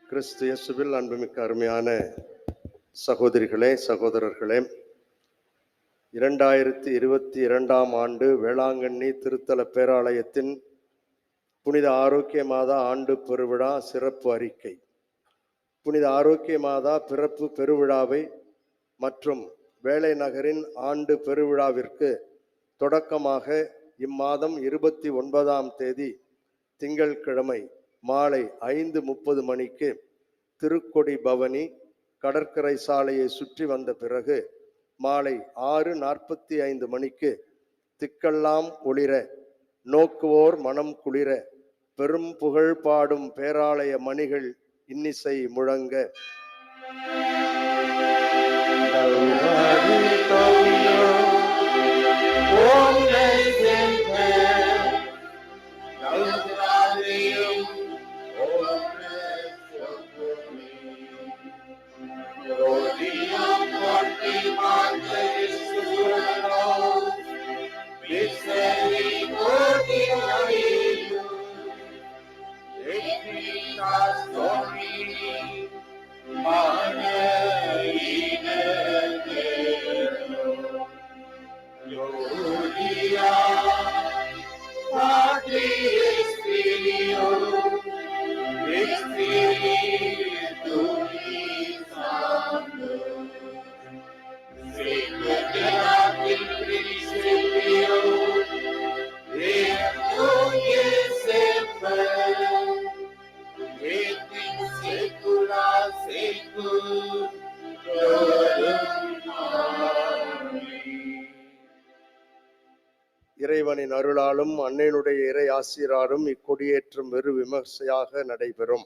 கிறிஸ்து இயேசுவில் அன்புமிக்க அருமையான சகோதரிகளே, சகோதரர்களே, 2022ஆம் ஆண்டு வேளாங்கண்ணி திருத்தல பேராலயத்தின் புனித ஆரோக்கிய மாதா ஆண்டு பெருவிழா சிறப்பு அறிக்கை. புனித ஆரோக்கிய மாதா பிறப்பு பெருவிழாவை மற்றும் வேளை நகரின் ஆண்டு பெருவிழாவிற்கு தொடக்கமாக இம்மாதம் 29ஆம் தேதி திங்கட்கிழமை மாலை 5:30 மணிக்கு திருக்கொடி பவனி கடற்கரை சாலையை சுற்றி வந்த பிறகு மாலை 6:45 மணிக்கு திக்கெல்லாம் ஒளிர நோக்குவோர் மனம் குளிர பெரும் புகழ் பாடும் பேராலய மணிகள் இன்னிசை முழங்க இறைவனின் அருளாலும் அன்னையினுடைய இறை ஆசிராலும் இக்கொடியேற்றம் வெறு விமர்சையாக நடைபெறும்.